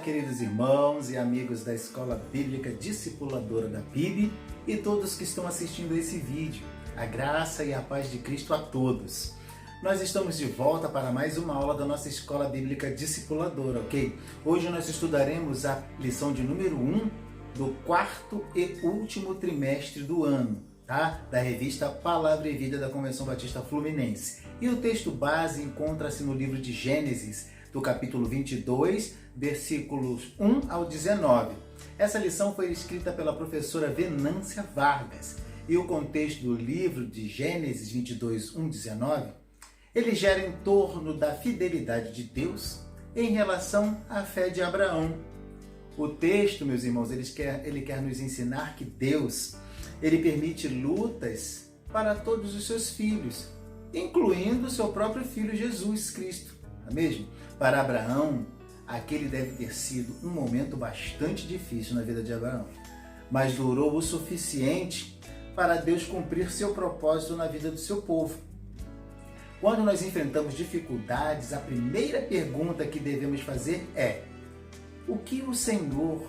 queridos irmãos e amigos da Escola Bíblica Discipuladora da PIB e todos que estão assistindo esse vídeo. A graça e a paz de Cristo a todos. Nós estamos de volta para mais uma aula da nossa Escola Bíblica Discipuladora, ok? Hoje nós estudaremos a lição de número 1 do quarto e último trimestre do ano, tá? Da revista Palavra e Vida da Convenção Batista Fluminense. E o texto base encontra-se no livro de Gênesis, do capítulo 22, versículos 1 ao 19. Essa lição foi escrita pela professora Venância Vargas. E o contexto do livro de Gênesis 22, 1, 19, ele gera em torno da fidelidade de Deus em relação à fé de Abraão. O texto, meus irmãos, ele quer nos ensinar que Deus, ele permite lutas para todos os seus filhos, incluindo o seu próprio filho Jesus Cristo, não é mesmo? Para Abraão, aquele deve ter sido um momento bastante difícil na vida de Abraão, mas durou o suficiente para Deus cumprir seu propósito na vida do seu povo. Quando nós enfrentamos dificuldades, a primeira pergunta que devemos fazer é: o que o Senhor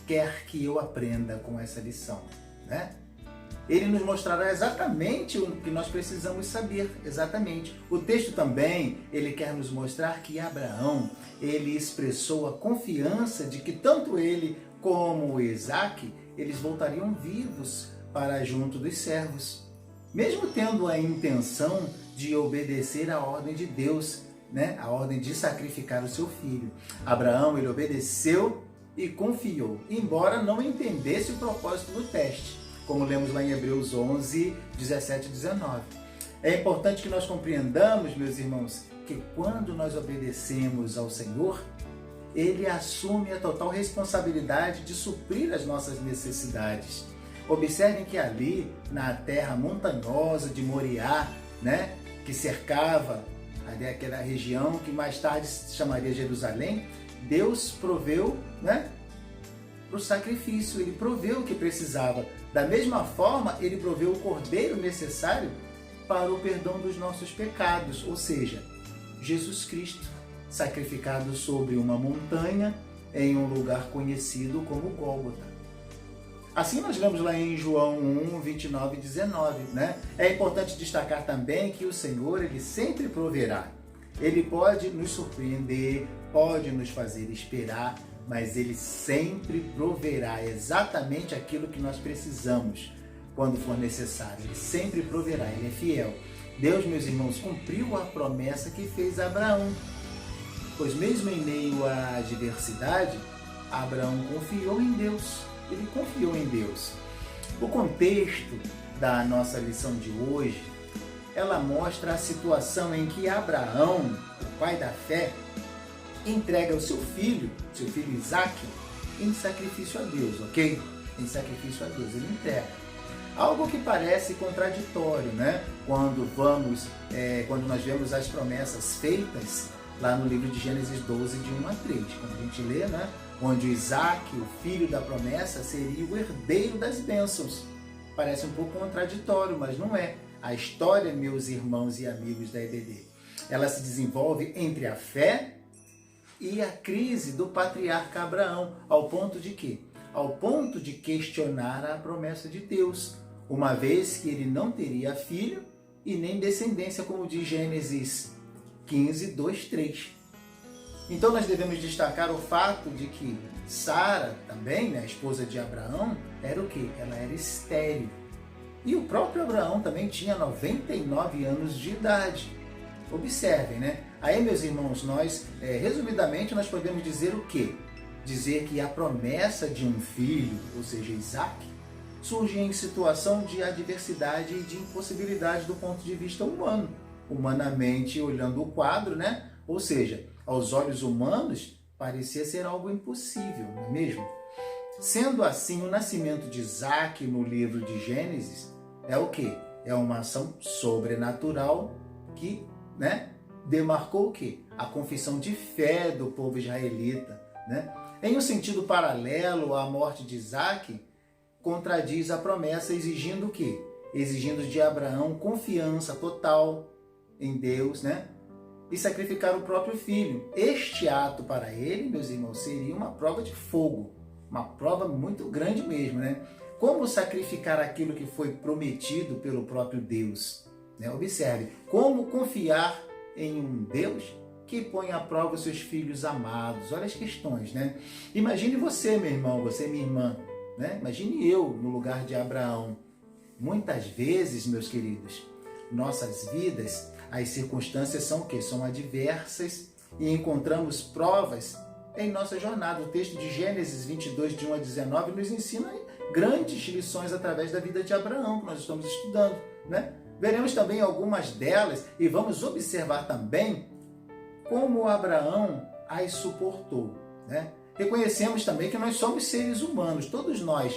quer que eu aprenda com essa lição, né? Ele nos mostrará exatamente o que nós precisamos saber, exatamente. O texto também, ele quer nos mostrar que Abraão, ele expressou a confiança de que tanto ele como Isaac, eles voltariam vivos para junto dos servos, mesmo tendo a intenção de obedecer à ordem de Deus, né? A ordem de sacrificar o seu filho. Abraão, ele obedeceu e confiou, embora não entendesse o propósito do teste, como lemos lá em Hebreus 11, 17 e 19. É importante que nós compreendamos, meus irmãos, que quando nós obedecemos ao Senhor, Ele assume a total responsabilidade de suprir as nossas necessidades. Observem que ali, na terra montanhosa de Moriá, né, que cercava ali aquela região que mais tarde se chamaria Jerusalém, Deus proveu, né, para o sacrifício, Ele proveu o que precisava. Da mesma forma, Ele proveu o cordeiro necessário para o perdão dos nossos pecados, ou seja, Jesus Cristo, sacrificado sobre uma montanha em um lugar conhecido como Gólgota. Assim nós lemos lá em João 1, 29 e 19, né? É importante destacar também que o Senhor, Ele sempre proverá. Ele pode nos surpreender, pode nos fazer esperar, mas Ele sempre proverá exatamente aquilo que nós precisamos quando for necessário. Ele sempre proverá, Ele é fiel. Deus, meus irmãos, cumpriu a promessa que fez a Abraão, pois mesmo em meio à adversidade, Abraão confiou em Deus. Ele confiou em Deus. O contexto da nossa lição de hoje, ela mostra a situação em que Abraão, o pai da fé, entrega o seu filho Isaac, em sacrifício a Deus, ok? Em sacrifício a Deus, ele entrega. Algo que parece contraditório, né? Quando nós vemos as promessas feitas lá no livro de Gênesis 12, de 1 a 3, quando a gente lê, né? Onde Isaac, o filho da promessa, seria o herdeiro das bênçãos. Parece um pouco contraditório, mas não é. A história, meus irmãos e amigos da EBD, ela se desenvolve entre a fé e a crise do patriarca Abraão, ao ponto de quê? Ao ponto de questionar a promessa de Deus, uma vez que ele não teria filho e nem descendência, como diz Gênesis 15, 2, 3. Então nós devemos destacar o fato de que Sara, também, né, a esposa de Abraão, era o quê? Ela era estéril. E o próprio Abraão também tinha 99 anos de idade. Observem, né? Aí, meus irmãos, resumidamente, nós podemos dizer o quê? Dizer que a promessa de um filho, ou seja, Isaac, surge em situação de adversidade e de impossibilidade do ponto de vista humano. Humanamente, olhando o quadro, né? Ou seja, aos olhos humanos, parecia ser algo impossível, não é mesmo? Sendo assim, o nascimento de Isaac no livro de Gênesis é o quê? É uma ação sobrenatural que, né, demarcou o quê? A confissão de fé do povo israelita, né? Em um sentido paralelo, a morte de Isaac contradiz a promessa, exigindo o quê? Exigindo de Abraão confiança total em Deus, né? e sacrificar o próprio filho. Este ato para ele, meus irmãos, seria uma prova de fogo, uma prova muito grande mesmo, né? Como sacrificar aquilo que foi prometido pelo próprio Deus? Né? Observe, como confiar em um Deus que põe à prova os seus filhos amados? Olha as questões, né? Imagine você, meu irmão, você, minha irmã, né? Imagine eu no lugar de Abraão. Muitas vezes, meus queridos, nossas vidas, as circunstâncias são o quê? São adversas e encontramos provas em nossa jornada. O texto de Gênesis 22, de 1 a 19, nos ensina grandes lições através da vida de Abraão, que nós estamos estudando, né? Veremos também algumas delas e vamos observar também como Abraão as suportou, né? Reconhecemos também que nós somos seres humanos, todos nós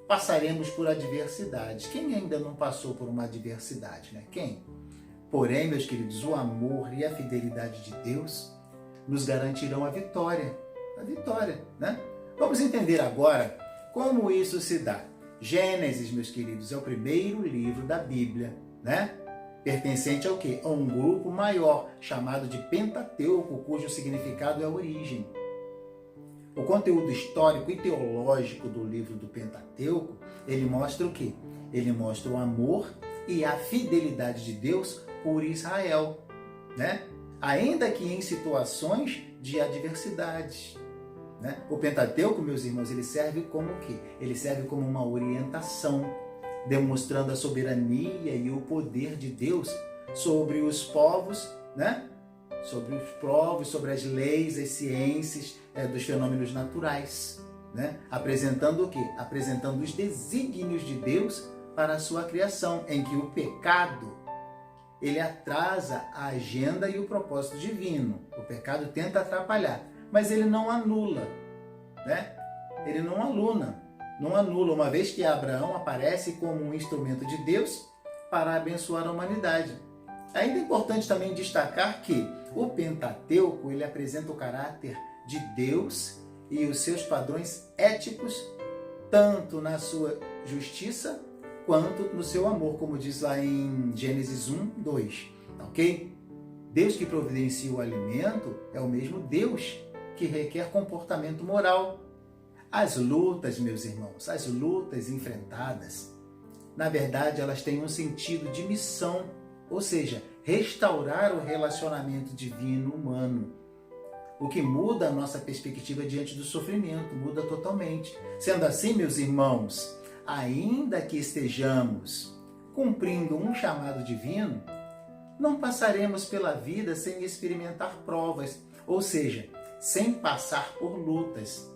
passaremos por adversidades. Quem ainda não passou por uma adversidade, né? Quem? Porém, meus queridos, o amor e a fidelidade de Deus nos garantirão a vitória, né? Vamos entender agora como isso se dá. Gênesis, meus queridos, é o primeiro livro da Bíblia, né? Pertencente ao quê? A um grupo maior, chamado de Pentateuco, cujo significado é a origem. O conteúdo histórico e teológico do livro do Pentateuco, ele mostra o quê? Ele mostra o amor e a fidelidade de Deus por Israel, né? Ainda que em situações de adversidades, né? O Pentateuco, meus irmãos, ele serve como o quê? Ele serve como uma orientação, demonstrando a soberania e o poder de Deus sobre os povos, né? Sobre os povos, sobre as leis, as ciências dos fenômenos naturais, né? Apresentando o quê? Apresentando os desígnios de Deus para a sua criação, em que o pecado ele atrasa a agenda e o propósito divino. O pecado tenta atrapalhar, mas ele não anula, né? Ele não anula, uma vez que Abraão aparece como um instrumento de Deus para abençoar a humanidade. Ainda é importante também destacar que o Pentateuco ele apresenta o caráter de Deus e os seus padrões éticos, tanto na sua justiça quanto no seu amor, como diz lá em Gênesis 1, 2, ok? Deus que providencia o alimento é o mesmo Deus que requer comportamento moral. As lutas, meus irmãos, as lutas enfrentadas, na verdade, elas têm um sentido de missão, ou seja, restaurar o relacionamento divino-humano. O que muda a nossa perspectiva diante do sofrimento, muda totalmente. Sendo assim, meus irmãos, ainda que estejamos cumprindo um chamado divino, não passaremos pela vida sem experimentar provas, ou seja, sem passar por lutas.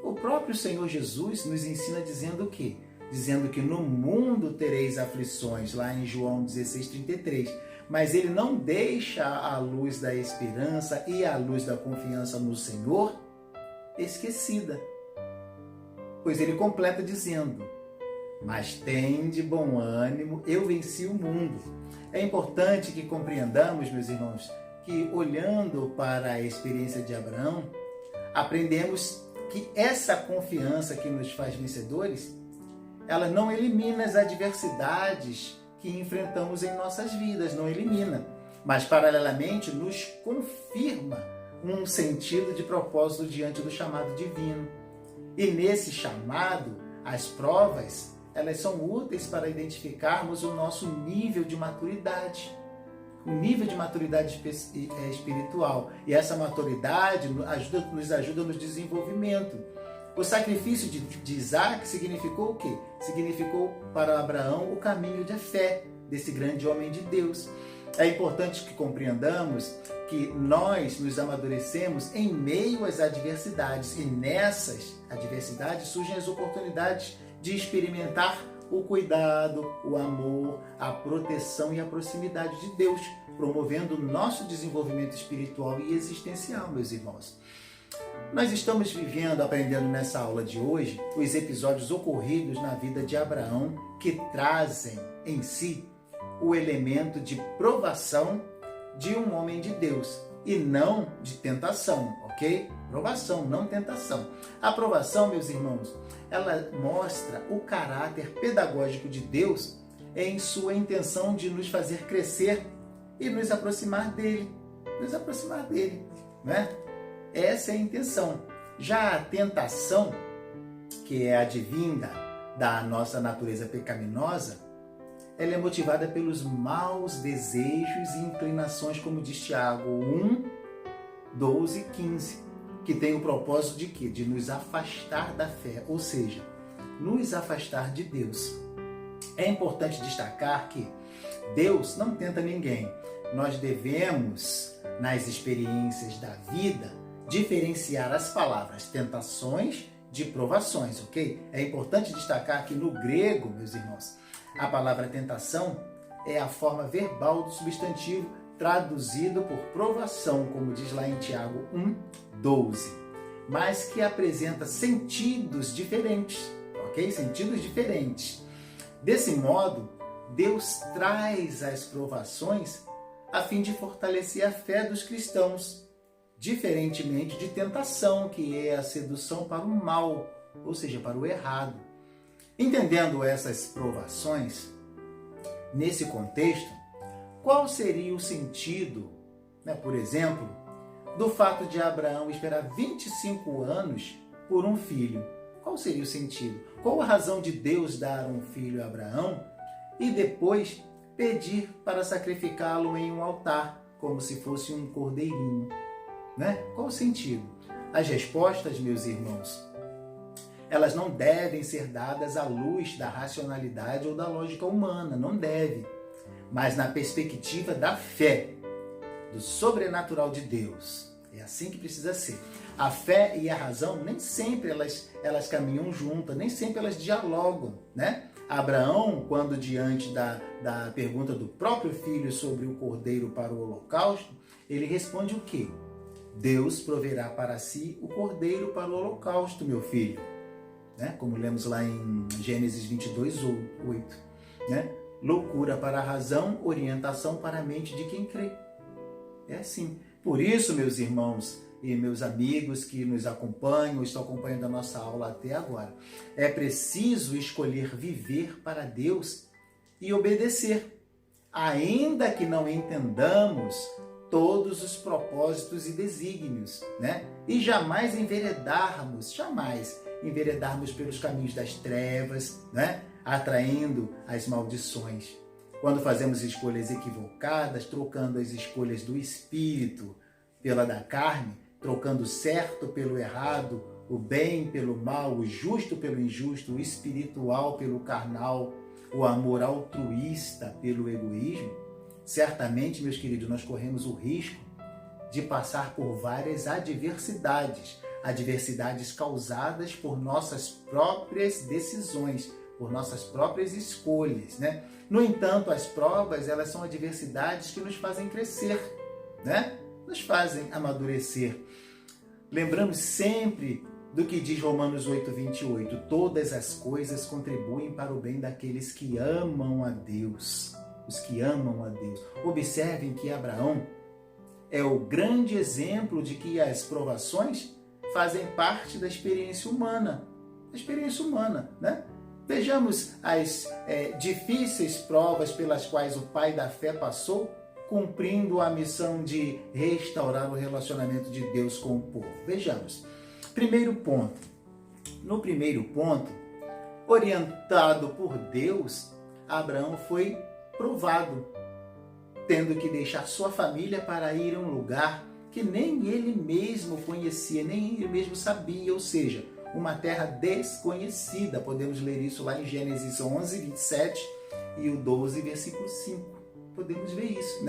O próprio Senhor Jesus nos ensina dizendo o quê? Dizendo que no mundo tereis aflições, lá em João 16:33. Mas ele não deixa a luz da esperança e a luz da confiança no Senhor esquecida. Pois ele completa dizendo: mas tende bom ânimo, eu venci o mundo. É importante que compreendamos, meus irmãos, que olhando para a experiência de Abraão, aprendemos que essa confiança que nos faz vencedores, ela não elimina as adversidades que enfrentamos em nossas vidas, não elimina, mas paralelamente nos confirma um sentido de propósito diante do chamado divino. E nesse chamado, as provas, elas são úteis para identificarmos o nosso nível de maturidade, o nível de maturidade espiritual. E essa maturidade nos ajuda no desenvolvimento. O sacrifício de Isaac significou o quê? Significou para Abraão o caminho de fé desse grande homem de Deus. É importante que compreendamos que nós nos amadurecemos em meio às adversidades, e nessas adversidades surgem as oportunidades de experimentar o cuidado, o amor, a proteção e a proximidade de Deus, promovendo o nosso desenvolvimento espiritual e existencial, meus irmãos. Nós estamos aprendendo nessa aula de hoje, os episódios ocorridos na vida de Abraão que trazem em si o elemento de provação de um homem de Deus e não de tentação, ok? Provação, não tentação. A provação, meus irmãos, ela mostra o caráter pedagógico de Deus em sua intenção de nos fazer crescer e nos aproximar dele. nos aproximar dele, né? Essa é a intenção. Já a tentação, que é advinda da nossa natureza pecaminosa, ela é motivada pelos maus desejos e inclinações, como diz Tiago 1, 12 e 15, que tem o propósito de quê? De nos afastar da fé, ou seja, nos afastar de Deus. É importante destacar que Deus não tenta ninguém. Nós devemos, nas experiências da vida, diferenciar as palavras tentações de provações, ok? É importante destacar que no grego, meus irmãos, a palavra tentação é a forma verbal do substantivo traduzido por provação, como diz lá em Tiago 1:12, mas que apresenta sentidos diferentes, ok? Sentidos diferentes. Desse modo, Deus traz as provações a fim de fortalecer a fé dos cristãos, diferentemente de tentação, que é a sedução para o mal, ou seja, para o errado. Entendendo essas provações, nesse contexto, qual seria o sentido, por exemplo, do fato de Abraão esperar 25 anos por um filho? Qual seria o sentido? Qual a razão de Deus dar um filho a Abraão e depois pedir para sacrificá-lo em um altar, como se fosse um cordeirinho? Qual o sentido? As respostas, meus irmãos, elas não devem ser dadas à luz da racionalidade ou da lógica humana, não deve, mas na perspectiva da fé, do sobrenatural de Deus. É assim que precisa ser. A fé e a razão, nem sempre elas caminham juntas, nem sempre elas dialogam, Abraão, quando diante da pergunta do próprio filho sobre o cordeiro para o holocausto, ele responde o quê? Deus proverá para si o cordeiro para o holocausto, meu filho. Como lemos lá em Gênesis 22:8. Loucura para a razão, orientação para a mente de quem crê. É assim. Por isso, meus irmãos e meus amigos que nos acompanham, estão acompanhando a nossa aula até agora, é preciso escolher viver para Deus e obedecer, ainda que não entendamos todos os propósitos e desígnios, E jamais enveredarmos pelos caminhos das trevas, Atraindo as maldições. Quando fazemos escolhas equivocadas, trocando as escolhas do espírito pela da carne, trocando o certo pelo errado, o bem pelo mal, o justo pelo injusto, o espiritual pelo carnal, o amor altruísta pelo egoísmo, certamente, meus queridos, nós corremos o risco de passar por várias adversidades causadas por nossas próprias decisões, por nossas próprias escolhas, No entanto, as provas, elas são adversidades que nos fazem crescer, Nos fazem amadurecer. Lembramos sempre do que diz Romanos 8:28, todas as coisas contribuem para o bem daqueles que amam a Deus, os que amam a Deus. Observem que Abraão é o grande exemplo de que as provações fazem parte da experiência humana, Vejamos as difíceis provas pelas quais o pai da fé passou, cumprindo a missão de restaurar o relacionamento de Deus com o povo. Vejamos. No primeiro ponto, orientado por Deus, Abraão foi provado, tendo que deixar sua família para ir a um lugar que nem ele mesmo conhecia, nem ele mesmo sabia, ou seja, uma terra desconhecida. Podemos ler isso lá em Gênesis 11:27 e o 12, versículo 5. Podemos ver isso,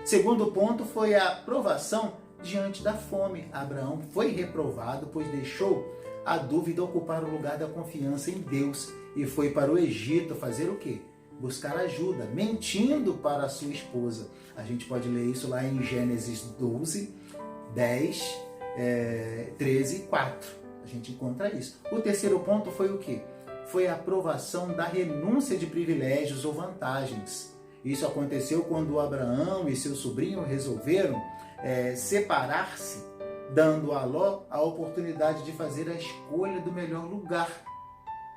Segundo ponto foi a provação diante da fome. Abraão foi reprovado, pois deixou a dúvida ocupar o lugar da confiança em Deus e foi para o Egito fazer o quê? Buscar ajuda, mentindo para a sua esposa. A gente pode ler isso lá em Gênesis 12, 10, 13 e 4. A gente encontra isso. O terceiro ponto foi o quê? Foi a aprovação da renúncia de privilégios ou vantagens. Isso aconteceu quando Abraão e seu sobrinho resolveram separar-se, dando a Ló a oportunidade de fazer a escolha do melhor lugar.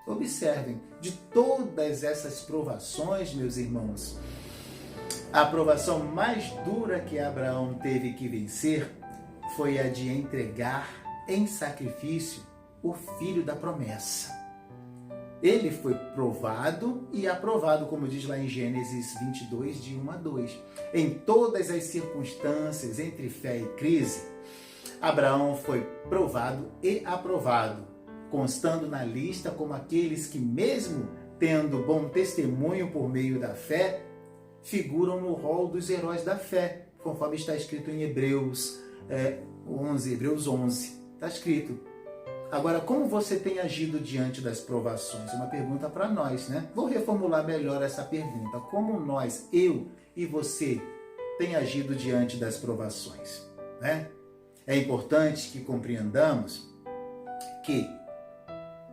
Observem, de todas essas provações, meus irmãos, A provação mais dura que Abraão teve que vencer foi a de entregar em sacrifício o filho da promessa. Ele foi provado e aprovado, como diz lá em Gênesis 22, de 1 a 2. Em todas as circunstâncias, entre fé e crise, Abraão foi provado e aprovado, constando na lista como aqueles que, mesmo tendo bom testemunho por meio da fé, figuram no rol dos heróis da fé, conforme está escrito em Hebreus 11. Está escrito. Agora, como você tem agido diante das provações? Uma pergunta para nós, né? Vou reformular melhor essa pergunta. Como nós, eu e você, tem agido diante das provações, né? É importante que compreendamos que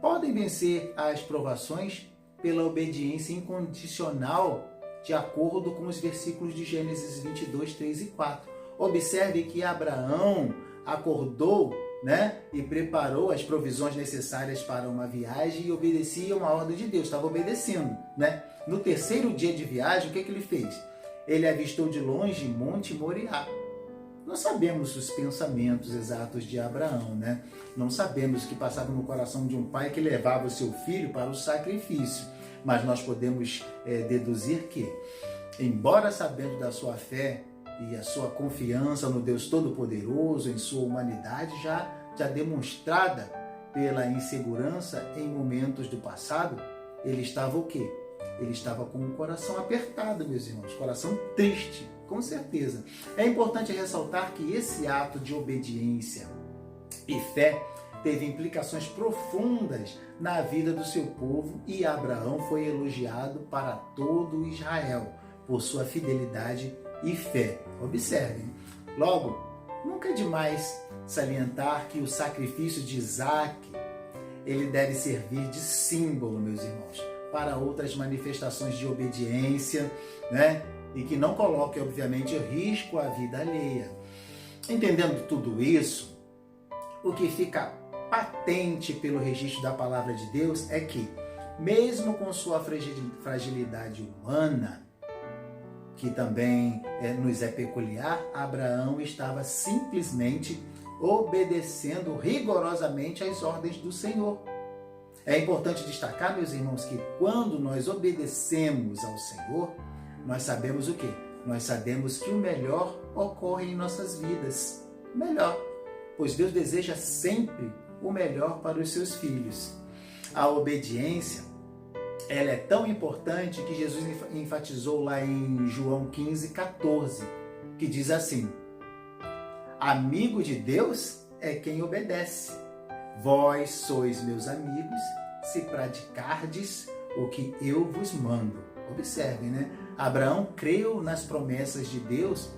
podem vencer as provações pela obediência incondicional, de acordo com os versículos de Gênesis 22, 3 e 4. Observe que Abraão acordou, né, e preparou as provisões necessárias para uma viagem e obedecia uma ordem de Deus, estava obedecendo, né? No terceiro dia de viagem, o que ele fez? Ele avistou de longe Monte Moriá. Não sabemos os pensamentos exatos de Abraão, né? Não sabemos o que passava no coração de um pai que levava o seu filho para o sacrifício. Mas nós podemos deduzir que, embora sabendo da sua fé e a sua confiança no Deus Todo-Poderoso, em sua humanidade já demonstrada pela insegurança em momentos do passado, ele estava o quê? Ele estava com o coração apertado, meus irmãos, coração triste, com certeza. É importante ressaltar que esse ato de obediência e fé teve implicações profundas na vida do seu povo e Abraão foi elogiado para todo Israel por sua fidelidade e fé. Observem. Logo, nunca é demais salientar que o sacrifício de Isaac, ele deve servir de símbolo, meus irmãos, para outras manifestações de obediência, né? E que não coloque, obviamente, em risco a vida alheia. Entendendo tudo isso, o que fica patente pelo registro da palavra de Deus é que, mesmo com sua fragilidade humana, que também nos é peculiar, Abraão estava simplesmente obedecendo rigorosamente às ordens do Senhor. É importante destacar, meus irmãos, que quando nós obedecemos ao Senhor, nós sabemos o quê? Nós sabemos que o melhor ocorre em nossas vidas. Melhor, pois Deus deseja sempre o melhor para os seus filhos. A obediência, ela é tão importante que Jesus enfatizou lá em João 15, 14, que diz assim: amigo de Deus é quem obedece. Vós sois meus amigos se praticardes o que eu vos mando. Observem, né? Abraão creu nas promessas de Deus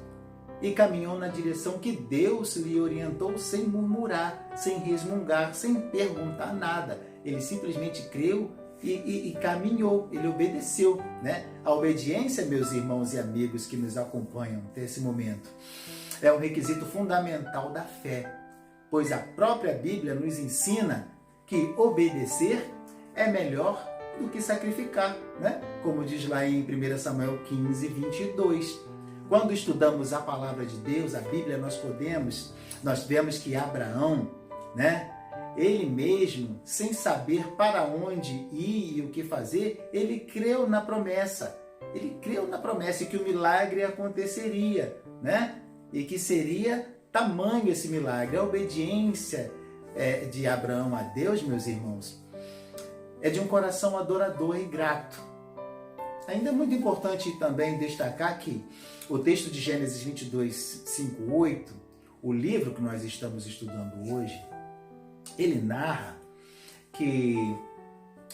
e caminhou na direção que Deus lhe orientou sem murmurar, sem resmungar, sem perguntar nada. Ele simplesmente creu e caminhou, ele obedeceu, né? A obediência, meus irmãos e amigos que nos acompanham até esse momento, é um requisito fundamental da fé, pois a própria Bíblia nos ensina que obedecer é melhor do que sacrificar, né? Como diz lá em 1 Samuel 15, 22. Quando estudamos a palavra de Deus, a Bíblia, nós vemos que Abraão, né? Ele mesmo, sem saber para onde ir e o que fazer, ele creu na promessa. Ele creu na promessa que o milagre aconteceria, né? E que seria tamanho esse milagre. A obediência de Abraão a Deus, meus irmãos, é de um coração adorador e grato. Ainda é muito importante também destacar que o texto de Gênesis 22, 5, 8, o livro que nós estamos estudando hoje, ele narra que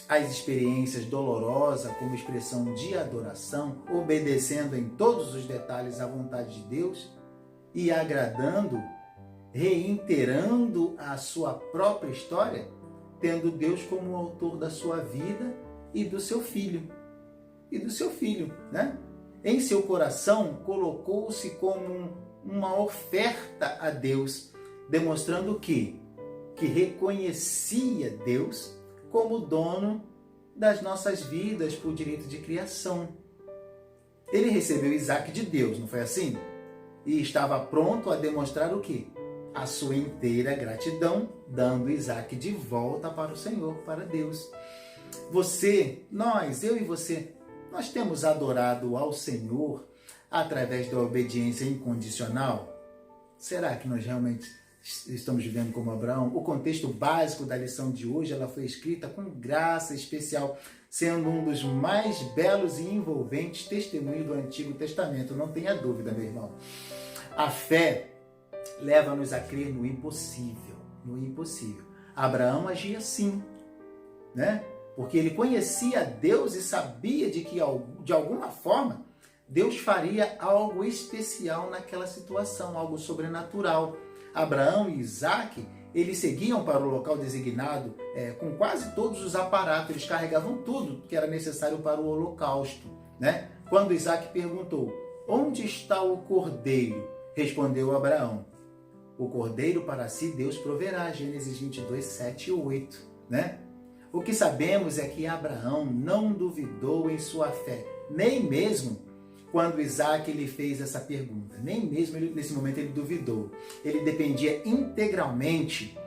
as experiências dolorosas como expressão de adoração, obedecendo em todos os detalhes à vontade de Deus e agradando, reiterando a sua própria história, tendo Deus como autor da sua vida e do seu filho. Né? Em seu coração, colocou-se como uma oferta a Deus, demonstrando que reconhecia Deus como dono das nossas vidas por direito de criação. Ele recebeu Isaac de Deus, não foi assim? E estava pronto a demonstrar o quê? A sua inteira gratidão, dando Isaac de volta para o Senhor, para Deus. Eu e você, nós temos adorado ao Senhor através da obediência incondicional? Será que nós realmente estamos vivendo como Abraão? O contexto básico da lição de hoje, ela foi escrita com graça especial, sendo um dos mais belos e envolventes testemunhos do Antigo Testamento. Não tenha dúvida, meu irmão. A fé leva-nos a crer no impossível. No impossível. Abraão agia assim, né? Porque ele conhecia Deus e sabia de que, de alguma forma, Deus faria algo especial naquela situação, algo sobrenatural. Abraão e Isaac, eles seguiam para o local designado com quase todos os aparatos, eles carregavam tudo que era necessário para o holocausto, né? Quando Isaac perguntou, onde está o cordeiro? Respondeu Abraão, o cordeiro para si Deus proverá, Gênesis 22, 7 e 8, né? O que sabemos é que Abraão não duvidou em sua fé, nem mesmo quando Isaac lhe fez essa pergunta, nem mesmo nesse momento ele duvidou. Ele dependia integralmente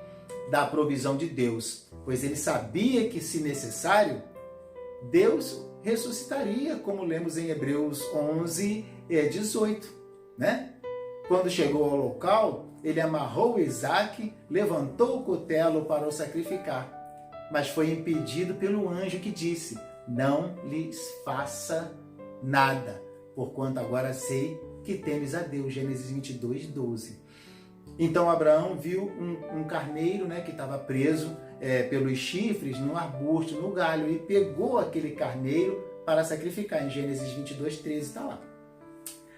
da provisão de Deus, pois ele sabia que, se necessário, Deus ressuscitaria, como lemos em Hebreus 11, 18, né? Quando chegou ao local, ele amarrou Isaac, levantou o cutelo para o sacrificar, mas foi impedido pelo anjo que disse, não lhes faça nada, porquanto agora sei que temes a Deus, Gênesis 22, 12. Então Abraão viu um carneiro, né, que estava preso pelos chifres no arbusto, no galho, e pegou aquele carneiro para sacrificar, em Gênesis 22, 13, está lá.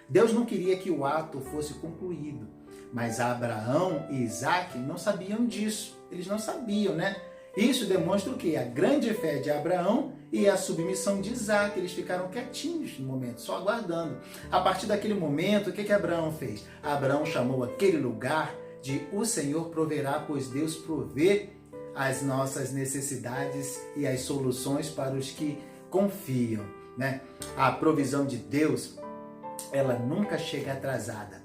Deus não queria que o ato fosse concluído, mas Abraão e Isaac não sabiam disso, eles não sabiam, né? Isso demonstra o quê? A grande fé de Abraão e a submissão de Isaac. Eles ficaram quietinhos no momento, só aguardando. A partir daquele momento, o que Abraão fez? Abraão chamou aquele lugar de o Senhor proverá, pois Deus provê as nossas necessidades e as soluções para os que confiam, né? A provisão de Deus, ela nunca chega atrasada.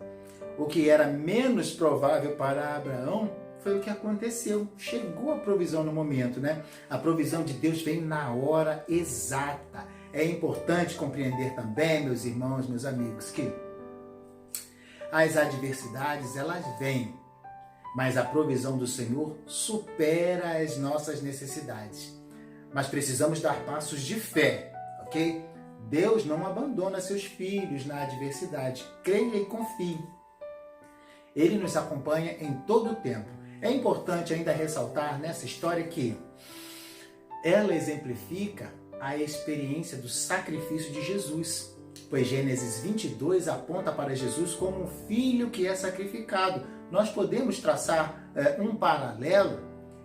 O que era menos provável para Abraão foi o que aconteceu. Chegou a provisão no momento, né? A provisão de Deus vem na hora exata. É importante compreender também, meus irmãos, meus amigos, que as adversidades, elas vêm, mas a provisão do Senhor supera as nossas necessidades. Mas precisamos dar passos de fé, ok? Deus não abandona seus filhos na adversidade. Creia e confie. Ele nos acompanha em todo o tempo. É importante ainda ressaltar nessa história que ela exemplifica a experiência do sacrifício de Jesus, pois Gênesis 22 aponta para Jesus como um filho que é sacrificado. Nós podemos traçar um paralelo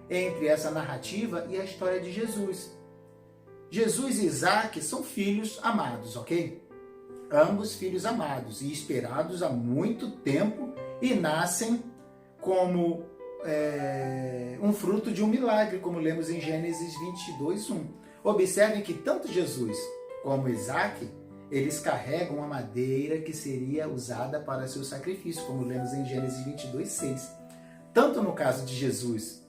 entre essa narrativa e a história de Jesus. Jesus e Isaac são filhos amados, ok? Ambos filhos amados e esperados há muito tempo e nascem como um fruto de um milagre, como lemos em Gênesis 22, 1. Observem que tanto Jesus como Isaac, eles carregam a madeira que seria usada para seu sacrifício, como lemos em Gênesis 22, 6. Tanto no caso de Jesus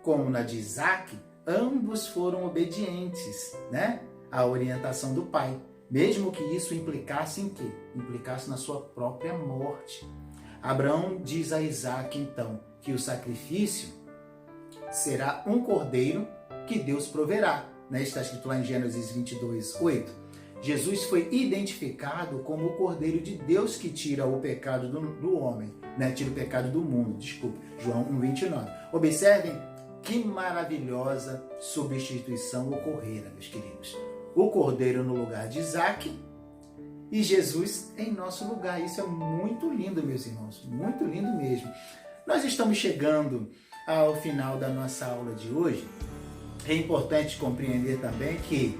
como na de Isaac, ambos foram obedientes, né, à orientação do pai, mesmo que isso implicasse em quê? Implicasse na sua própria morte. Abraão diz a Isaac, então, que o sacrifício será um cordeiro que Deus proverá, né? Está escrito lá em Gênesis 22, 8. Jesus foi identificado como o cordeiro de Deus que tira o pecado do homem, né? Tira o pecado do mundo, desculpa, João 1,29. Observem que maravilhosa substituição ocorrera, meus queridos. O cordeiro no lugar de Isaac e Jesus em nosso lugar. Isso é muito lindo, meus irmãos, muito lindo mesmo. Nós estamos chegando ao final da nossa aula de hoje. É importante compreender também que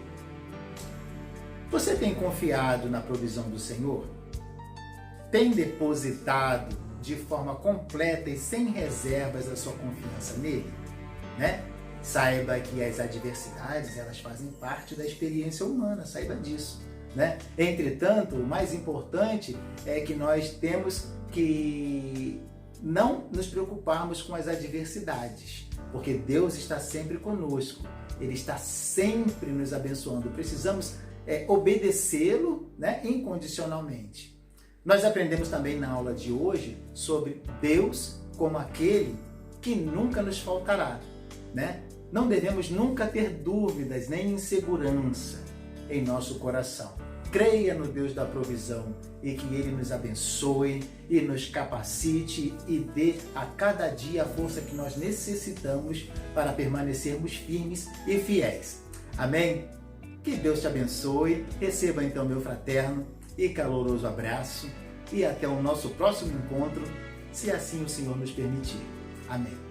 você tem confiado na provisão do Senhor? Tem depositado de forma completa e sem reservas a sua confiança nele? Né? Saiba que as adversidades, elas fazem parte da experiência humana, saiba disso. né? Entretanto, o mais importante é que nós temos que não nos preocuparmos com as adversidades, porque Deus está sempre conosco, Ele está sempre nos abençoando. Precisamos obedecê-lo, né, incondicionalmente. Nós aprendemos também na aula de hoje sobre Deus como aquele que nunca nos faltará, né? Não devemos nunca ter dúvidas nem insegurança em nosso coração. Creia no Deus da provisão e que Ele nos abençoe e nos capacite e dê a cada dia a força que nós necessitamos para permanecermos firmes e fiéis. Amém? Que Deus te abençoe. Receba então meu fraterno e caloroso abraço e até o nosso próximo encontro, se assim o Senhor nos permitir. Amém.